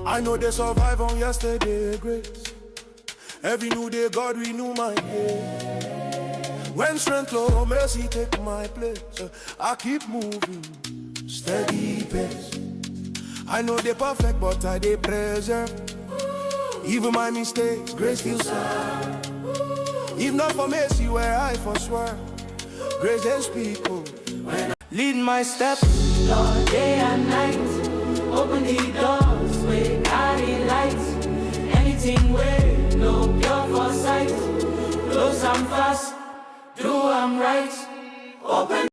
I know they survive on yesterday grace. Every new day, God renew my day. When strength low, mercy take my place. I keep moving, steady pace. I know they perfect, but I they preserve. Even my mistakes, grace still serve. If not for mercy, where I forswear, grace then speak. Lead my steps, Lord, day and night. Open the doors, we carry lights. Anything way, no pure for sight. Close and fast, do I'm right.